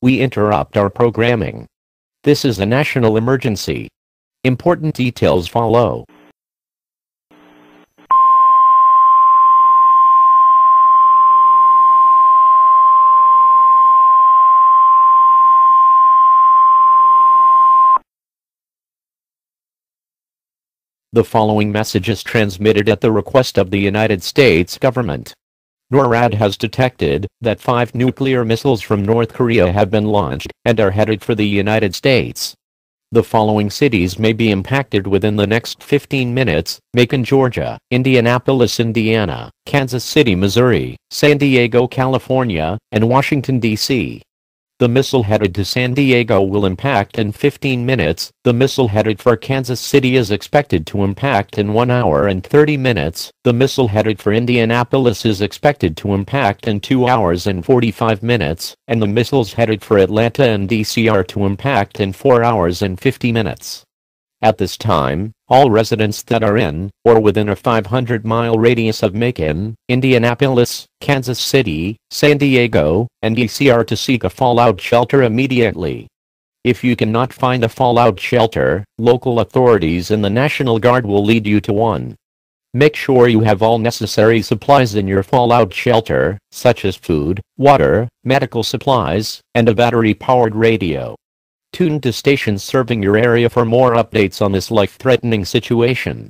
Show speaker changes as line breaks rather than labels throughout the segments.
We interrupt our programming. This is a national emergency. Important details follow. The following message is transmitted at the request of the United States government. NORAD has detected that 5 nuclear missiles from North Korea have been launched and are headed for the United States. The following cities may be impacted within the next 15 minutes: Macon, Georgia; Indianapolis, Indiana; Kansas City, Missouri; San Diego, California; and Washington, D.C. The missile headed to San Diego will impact in 15 minutes. The missile headed for Kansas City is expected to impact in 1 hour and 30 minutes. The missile headed for Indianapolis is expected to impact in 2 hours and 45 minutes. And the missiles headed for Atlanta and DC are to impact in 4 hours and 50 minutes. At this time, all residents that are in or within a 500-mile radius of Macon, Indianapolis, Kansas City, San Diego, and DC are to seek a fallout shelter immediately. If you cannot find a fallout shelter, local authorities and the National Guard will lead you to one. Make sure you have all necessary supplies in your fallout shelter, such as food, water, medical supplies, and a battery-powered radio. Tune to stations serving your area for more updates on this life-threatening situation.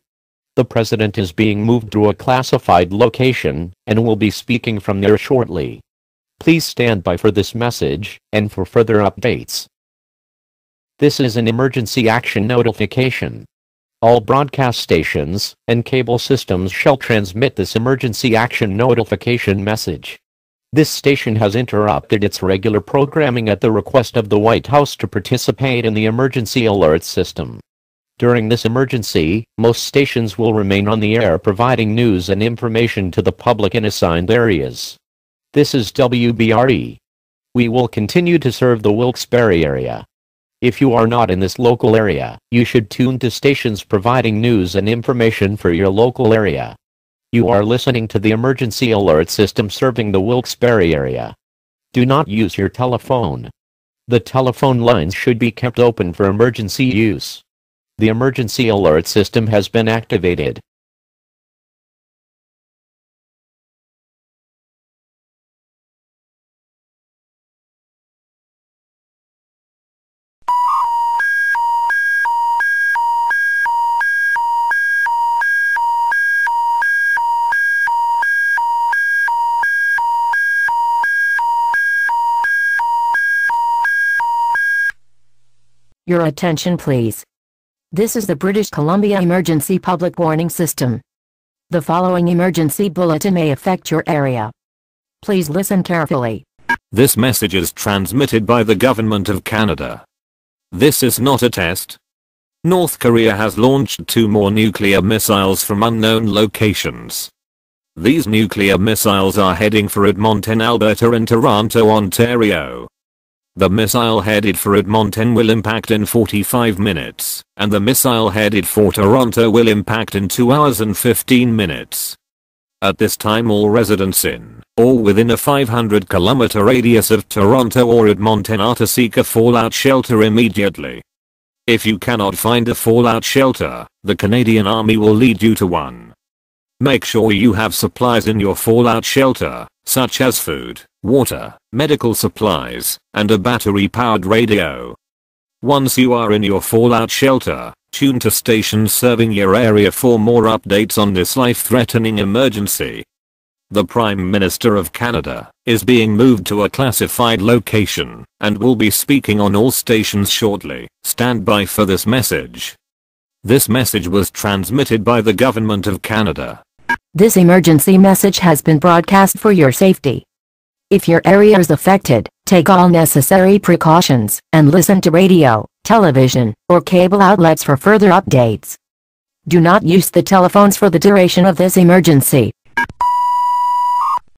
The President is being moved to a classified location and will be speaking from there shortly. Please stand by for this message and for further updates. This is an emergency action notification. All broadcast stations and cable systems shall transmit this emergency action notification message. This station has interrupted its regular programming at the request of the White House to participate in the emergency alert system. During this emergency, most stations will remain on the air providing news and information to the public in assigned areas. This is WBRE. We will continue to serve the Wilkes-Barre area. If you are not in this local area, you should tune to stations providing news and information for your local area. You are listening to the emergency alert system serving the Wilkes-Barre area. Do not use your telephone. The telephone lines should be kept open for emergency use. The emergency alert system has been activated.
Your attention please. This is the British Columbia Emergency Public Warning System. The following emergency bulletin may affect your area. Please listen carefully.
This message is transmitted by the Government of Canada. This is not a test. North Korea has launched 2 more nuclear missiles from unknown locations. These nuclear missiles are heading for Edmonton, Alberta and Toronto, Ontario. The missile headed for Edmonton will impact in 45 minutes, and the missile headed for Toronto will impact in 2 hours and 15 minutes. At this time, all residents in or within a 500-kilometer radius of Toronto or Edmonton are to seek a fallout shelter immediately. If you cannot find a fallout shelter, the Canadian Army will lead you to one. Make sure you have supplies in your fallout shelter, such as food, water, medical supplies, and a battery-powered radio. Once you are in your fallout shelter, tune to stations serving your area for more updates on this life-threatening emergency. The Prime Minister of Canada is being moved to a classified location and will be speaking on all stations shortly. Stand by for this message. This message was transmitted by the Government of Canada.
This emergency message has been broadcast for your safety. If your area is affected, take all necessary precautions and listen to radio, television, or cable outlets for further updates. Do not use the telephones for the duration of this emergency.